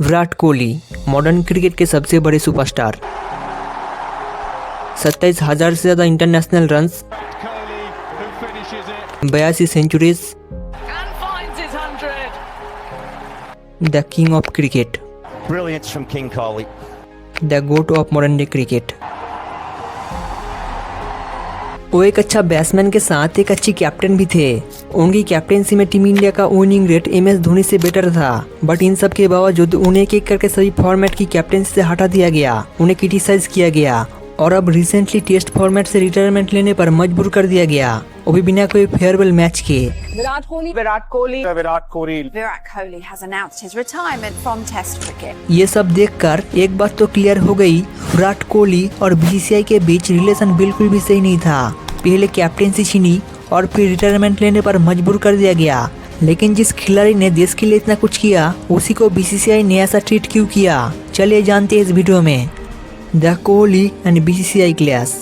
Virat Kohli modern cricket के सबसे बड़े सुपरस्टार। 27,000 से ज़्यादा international runs, 82 centuries, the king of cricket, Brilliance from King Kohli. The GOAT of modern day cricket. वो एक अच्छा बैट्समैन के साथ एक अच्छी कैप्टन भी थे। उनकी कैप्टेंसी में टीम इंडिया का विनिंग रेट MS धोनी से बेटर था, बट इन सब के बावजूद उन्हें एक एक करके सभी फॉर्मेट की कैप्टेंसी से हटा दिया गया, उन्हें क्रिटिसाइज किया गया और अब रिसेंटली टेस्ट फॉर्मेट से रिटायरमेंट लेने पर मजबूर कर दिया गया, वो भी बिना कोई फेयरवेल मैच के। Virat Kohli has announced his retirement from Test cricket. ये सब देखकर एक बात तो क्लियर हो गई, विराट कोहली और BCCI के बीच रिलेशन बिल्कुल भी सही नहीं था। पहले कैप्टेंसी छीनी और फिर रिटायरमेंट लेने पर मजबूर कर दिया गया, लेकिन जिस खिलाड़ी ने देश के लिए इतना कुछ किया उसी को BCCI ने ऐसा ट्रीट क्यों किया, चलिए जानते हैं इस वीडियो में। The Kohli and BCCI clash.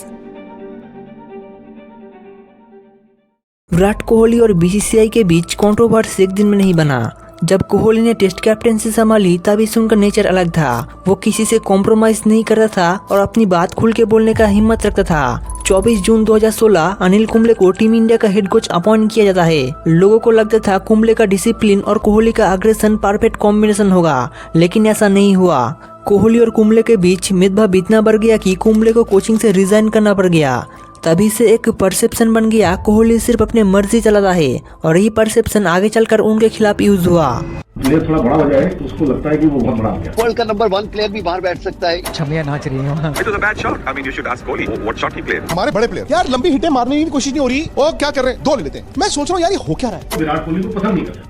Virat Kohli और BCCI के बीच कंट्रोवर्सी एक दिन में नहीं बना। जब कोहली ने टेस्ट कैप्टेंसी संभाली तब इस उनका नेचर अलग था, वो किसी से कॉम्प्रोमाइज नहीं करता था और अपनी बात खुल के बोलने का हिम्मत रखता था। 24 जून 2016 अनिल कुंबले को टीम इंडिया का हेड कोच अपॉइंट किया जाता है। लोगों को लगता था कुंबले का डिसिप्लिन और कोहली का अग्रेशन परफेक्ट कॉम्बिनेशन होगा, लेकिन ऐसा नहीं हुआ। कोहली और कुंबले के बीच भेदभाव इतना बढ़ गया कि कुंबले को कोचिंग से रिजाइन करना पड़ गया। तभी से एक परसेप्शन बन गया कोहली सिर्फ अपने मर्जी चलाता है, और यही परसेप्शन आगे चलकर उनके खिलाफ यूज हुआ। प्लेयर थोड़ा बड़ा हो जाए तो उसको लगता है कि वो बहुत बड़ा हो गया। वर्ल्ड का नंबर 1 प्लेयर भी बाहर बैठ सकता है। छमिया नाच रही है। It was a bad shot. I mean, you should ask Kohli what shot he played. हमारे बड़े प्लेयर यार लंबी हिटें मारने की कोशिश नहीं हो रही, और क्या कर रहे हैं, 2 ले लेते हैं। मैं सोच रहा हूँ यार ये हो क्या रहा है। विराट कोहली को पसंद नहीं करता।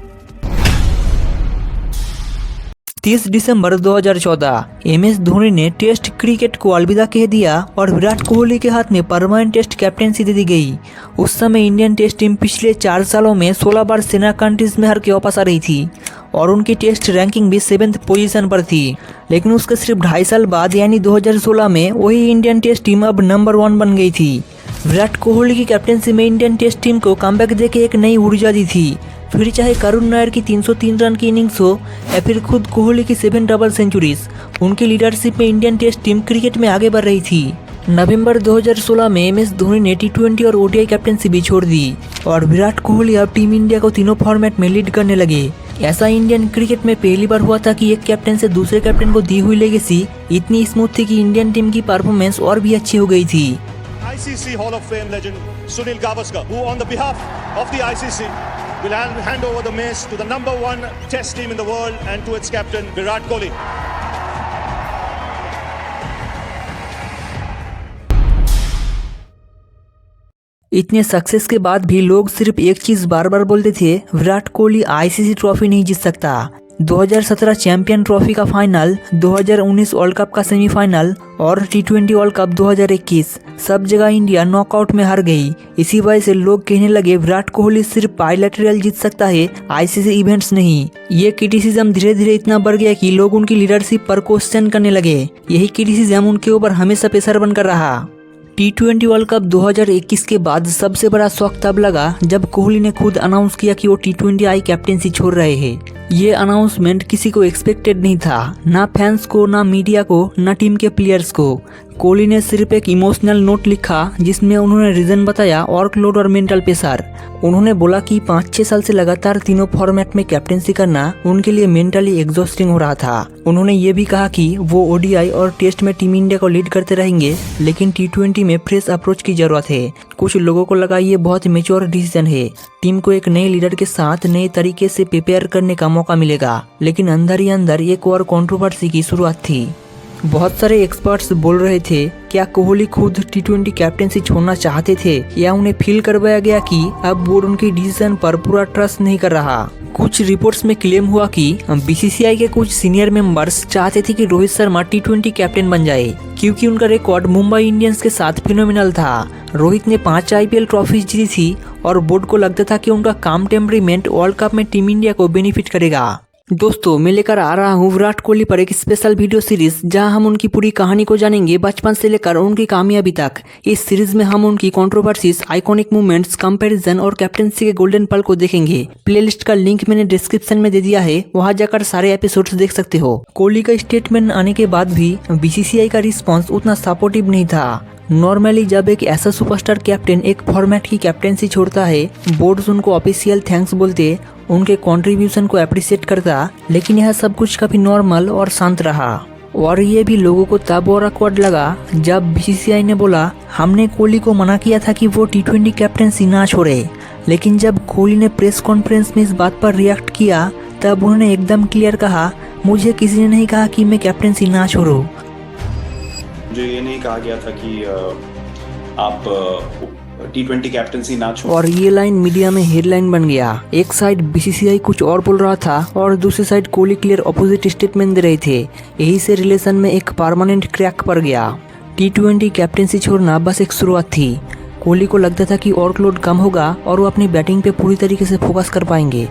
30 दिसंबर 2014 MS धोनी ने टेस्ट क्रिकेट को अलविदा कह दिया और विराट कोहली के हाथ में परमानेंट टेस्ट कैप्टेंसी दे दी गई। उस समय इंडियन टेस्ट टीम पिछले 4 सालों में 16 बार सेना कंट्रीज में हार के वापस आ रही थी और उनकी टेस्ट रैंकिंग भी 7th पोजीशन पर थी। लेकिन उसके सिर्फ 2.5 साल बाद यानी 2016 में वही इंडियन टेस्ट टीम अब नंबर 1 बन गई थी। विराट कोहली की कैप्टेंसी में इंडियन टेस्ट टीम को कमबैक देके एक नई ऊर्जा दी थी। फिर चाहे करुण नायर की 303 रन की इनिंग्स हो या फिर खुद कोहली की 7 डबल सेंचुरीज, उनकी लीडरशिप में इंडियन टेस्ट टीम क्रिकेट में आगे बढ़ रही थी। नवंबर 2016 में MS धोनी ने T20 और ODI कैप्टेंसी भी छोड़ दी और विराट कोहली अब टीम इंडिया को तीनों फॉर्मेट में लीड करने लगे। ऐसा इंडियन क्रिकेट में पहली बार हुआ था कि एक कैप्टन से दूसरे कैप्टन को दी हुई लेगेसी इतनी स्मूथ थी कि इंडियन टीम की परफॉर्मेंस और भी अच्छी हो गई थी। ICC Hall of Fame legend Sunil Gavaskar, who on the behalf of the ICC will hand over the mace to the number 1 test team in the world and to its captain Virat Kohli. इतने success के बाद भी लोग सिर्फ एक चीज बार बार बोलते थे, विराट कोहली ICC ट्रॉफी नहीं जीत सकता। 2017 चैंपियन ट्रॉफी का फाइनल, 2019 वर्ल्ड कप का सेमीफाइनल और T20 वर्ल्ड कप 2021 सब जगह इंडिया नॉकआउट में हार गई। इसी वजह से लोग कहने लगे विराट कोहली सिर्फ बायलैटरल जीत सकता है, ICC इवेंट्स नहीं। ये क्रिटिसिज्म धीरे धीरे इतना बढ़ गया कि लोग उनकी लीडरशिप पर क्वेश्चन करने लगे। यही क्रिटिसिज्म उनके ऊपर हमेशा प्रेशर बनकर रहा। T20 वर्ल्ड कप 2021 के बाद सबसे बड़ा शॉक तब लगा जब कोहली ने खुद अनाउंस किया कि वो T20I कैप्टेंसी छोड़ रहे हैं। ये अनाउंसमेंट किसी को एक्सपेक्टेड नहीं था, ना फैंस को, ना मीडिया को, ना टीम के प्लेयर्स को। कोहली ने सिर्फ एक इमोशनल नोट लिखा जिसमें उन्होंने रीजन बताया, वर्कलोड और मेंटल प्रेशर। उन्होंने बोला कि 5-6 साल से लगातार तीनों फॉर्मेट में कैप्टेंसी करना उनके लिए मेंटली एग्जॉस्टिंग हो रहा था। उन्होंने ये भी कहा कि वो ODI और टेस्ट में टीम इंडिया को लीड करते रहेंगे, लेकिन T20 में फ्रेश अप्रोच की जरूरत है। कुछ लोगों को लगा ये बहुत मेच्योर डिसीजन है, टीम को एक नए लीडर के साथ नए तरीके से प्रिपेयर करने का मौका मिलेगा। लेकिन अंदर ही अंदर एक और कंट्रोवर्सी की शुरुआत थी। बहुत सारे एक्सपर्ट्स बोल रहे थे क्या कोहली खुद T20 कैप्टेंसी छोड़ना चाहते थे या उन्हें फील करवाया गया कि अब बोर्ड उनकी डिसीजन पर पूरा ट्रस्ट नहीं कर रहा। कुछ रिपोर्ट्स में क्लेम हुआ कि BCCI के कुछ सीनियर मेंबर्स चाहते थे कि रोहित शर्मा T20 कैप्टन बन जाए, क्योंकि उनका रिकॉर्ड मुंबई इंडियंस के साथ फिनोमिनल था। रोहित ने 5 IPL ट्रॉफी जीती थी और बोर्ड को लगता था कि उनका काम टेम्परीमेंट वर्ल्ड कप में टीम इंडिया को बेनिफिट करेगा। दोस्तों मैं लेकर आ रहा हूँ विराट कोहली पर एक स्पेशल वीडियो सीरीज जहां हम उनकी पूरी कहानी को जानेंगे बचपन से लेकर उनकी कामयाबी तक। इस सीरीज में हम उनकी कंट्रोवर्सीज, आइकॉनिक मूवमेंट्स, कंपैरिजन और कैप्टेंसी के गोल्डन पल को देखेंगे। प्लेलिस्ट का लिंक मैंने डिस्क्रिप्शन में दे दिया है, वहां जाकर सारे एपिसोड्स देख सकते हो। कोहली का स्टेटमेंट आने के बाद भी बीसीसीआई का रिस्पॉन्स उतना सपोर्टिव नहीं था। नॉर्मली जब एक ऐसा सुपरस्टार कैप्टन एक फॉर्मेट की कैप्टेंसी छोड़ता है, बोर्ड्स उनको ऑफिशियल थैंक्स बोलते, उनके कंट्रीब्यूशन को अप्रिशिएट करता, लेकिन यह सब कुछ काफी नॉर्मल और शांत रहा। और ये भी लोगों को तब और awkward लगा जब बीसीसीआई ने बोला हमने कोहली को मना किया था कि वो T20 कैप्टेंसी ना छोड़े, लेकिन जब कोहली ने प्रेस कॉन्फ्रेंस में इस बात पर रिएक्ट किया तब उन्होंने एकदम क्लियर कहा, मुझे किसी ने नहीं कहा कि मैं कैप्टेंसी ना छोड़ूं। मुझे ये नहीं कहा गया था कि आप T20 कैप्टेंसी ना छोड़ें। और ये लाइन मीडिया में हेडलाइन बन गया। एक साइड बीसीसीआई कुछ और बोल रहा था और दूसरी side Kohli clear opposite statement दे रहे थे। यही से रिलेशन में एक परमानेंट क्रैक पड़ गया। T20 कैप्टेंसी छोड़ना बस एक शुरुआत थी। कोहली को लगता था कि वर्कलोड कम होगा और वो अपनी बैटिंग पे पूरी तरीके से फोकस कर पाएंगे,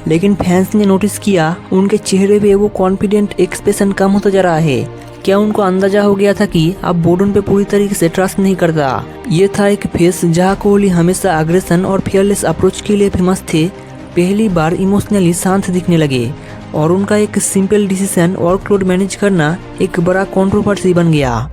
लेकिन फैंस ने नोटिस किया उनके चेहरे पे वो कॉन्फिडेंट एक्सप्रेशन कम होता जा रहा है। क्या उनको अंदाजा हो गया था कि अब बोर्ड उन पे पूरी तरीके से ट्रस्ट नहीं करता। ये था एक फेस जहां कोहली हमेशा अग्रेशन और फियरलेस अप्रोच के लिए फेमस थे, पहली बार इमोशनली शांत दिखने लगे और उनका एक सिंपल डिसीजन वर्कलोड मैनेज करना एक बड़ा कंट्रोवर्सी बन गया।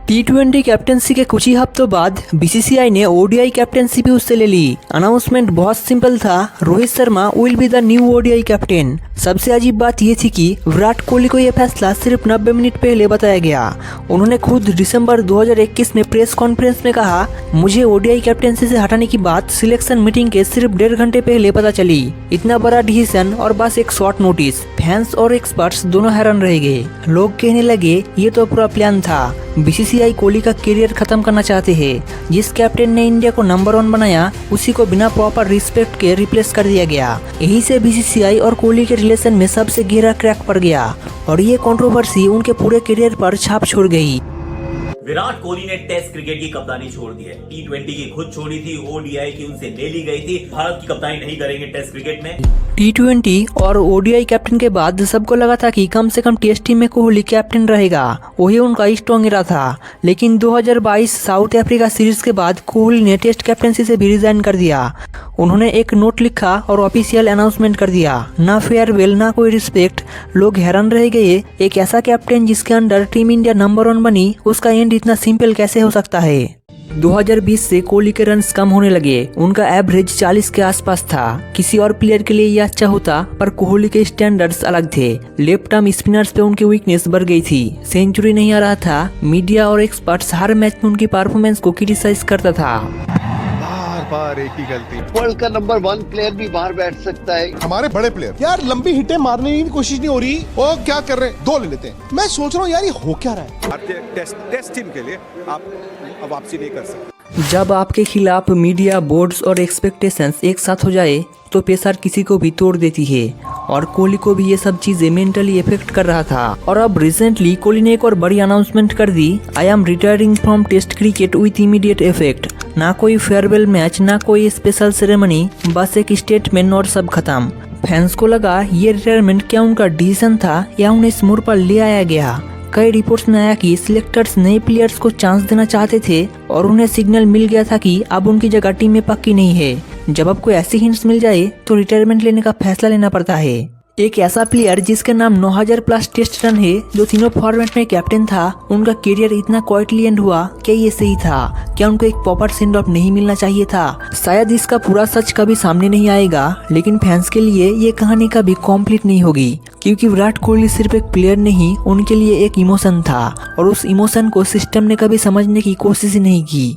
T20 कैप्टेंसी के कुछ ही हफ्तों बाद बीसीसीआई ने ओडीआई कैप्टेंसी भी उससे ले ली। अनाउंसमेंट बहुत सिंपल था, Rohit Sharma will be the new ODI captain. सबसे अजीब बात ये थी कि विराट कोहली को यह फैसला सिर्फ 90 मिनट पहले बताया गया। उन्होंने खुद दिसंबर 2021 में प्रेस कॉन्फ्रेंस में कहा, मुझे ओडीआई कैप्टेंसी से हटाने की बात सिलेक्शन मीटिंग के सिर्फ 1.5 घंटे पहले पता चली। इतना बड़ा डिसीजन और बस एक शॉर्ट नोटिस। फैंस और एक्सपर्ट्स दोनों हैरान रह गए। लोग कहने लगे ये तो पूरा प्लान था। बीसीसीआई कोहली का करियर खत्म करना चाहते हैं। जिस कैप्टन ने इंडिया को नंबर 1 बनाया उसी को बिना प्रॉपर रिस्पेक्ट के रिप्लेस कर दिया गया। यही से बीसीसीआई और कोहली के रिलेशन में सबसे गहरा क्रैक पड़ गया और ये कंट्रोवर्सी उनके पूरे करियर पर छाप छोड़ गई। विराट कोहली ने टेस्ट क्रिकेट की कप्तानी छोड़ दी है। T20 की खुद छोड़ी थी, ओडीआई की उनसे ले ली गई थी। भारत की कप्तानी नहीं करेंगे टेस्ट क्रिकेट में। T20 और ओडीआई कैप्टन के बाद सबको लगा था कि कम से कम टेस्ट टीम में कोहली कैप्टन रहेगा, वही उनका स्ट्रॉन्ग इरादा था। लेकिन 2022 साउथ अफ्रीका सीरीज के बाद कोहली ने टेस्ट कैप्टनसी से भी रिजाइन कर दिया। उन्होंने एक नोट लिखा और ऑफिशियल अनाउंसमेंट कर दिया, ना फेयरवेल ना कोई रिस्पेक्ट। लोग हैरान रह गए, एक ऐसा कैप्टन जिसके अंडर टीम इंडिया नंबर 1 बनी, उसका एंड इतना सिंपल कैसे हो सकता है। 2020 से कोहली के रन्स कम होने लगे। उनका एवरेज 40 के आसपास था। किसी और प्लेयर के लिए यह अच्छा होता, पर कोहली के स्टैंडर्ड्स अलग थे। लेफ्ट आर्म स्पिनर्स पे उनकी वीकनेस बढ़ गई थी। सेंचुरी नहीं आ रहा था। मीडिया और एक्सपर्ट्स हर मैच में उनकी परफॉर्मेंस को क्रिटिसाइज करता था। बार एक ही गलती। वर्ल्ड का नंबर 1 प्लेयर भी बाहर बैठ सकता है। हमारे बड़े प्लेयर यार लंबी हिटें मारने की कोशिश नहीं हो रही, वो क्या कर रहे हैं, 2 ले लेते हैं। मैं सोच रहा हूँ यार ये हो क्या रहा है। भारतीय टेस्ट टीम के लिए आप वापसी नहीं कर सकते। जब आपके खिलाफ मीडिया, बोर्ड्स और एक्सपेक्टेशंस एक साथ हो जाए तो प्रेशर किसी को भी तोड़ देती है और कोहली को भी ये सब चीजें मेंटली इफेक्ट कर रहा था। और अब रिसेंटली कोहली ने एक और बड़ी अनाउंसमेंट कर दी, I am retiring from test cricket with immediate effect. ना कोई फेयरवेल मैच, ना कोई स्पेशल सेरेमनी, बस एक स्टेटमेंट और सब खत्म। फैंस को लगा ये रिटायरमेंट क्या उनका डिसीजन था या उन्हें इस मोड़ पर ले आया गया। कई रिपोर्ट्स में आया कि सिलेक्टर्स नए प्लेयर्स को चांस देना चाहते थे और उन्हें सिग्नल मिल गया था कि अब उनकी जगह टीम में पक्की नहीं है। जब अब कोई ऐसी हिंट्स मिल जाए तो रिटायरमेंट लेने का फैसला लेना पड़ता है। एक ऐसा प्लेयर जिसके नाम 9000 प्लस टेस्ट रन है, जो तीनों फॉर्मेट में कैप्टन था, उनका करियर इतना क्वाइटली एंड हुआ, क्या ये सही था? क्या उनको एक प्रॉपर सेंड ऑफ नहीं मिलना चाहिए था? शायद इसका पूरा सच कभी सामने नहीं आएगा, लेकिन फैंस के लिए ये कहानी कभी कंप्लीट नहीं होगी, क्योंकि विराट कोहली सिर्फ एक प्लेयर नहीं, उनके लिए एक इमोशन था और उस इमोशन को सिस्टम ने कभी समझने की कोशिश नहीं की।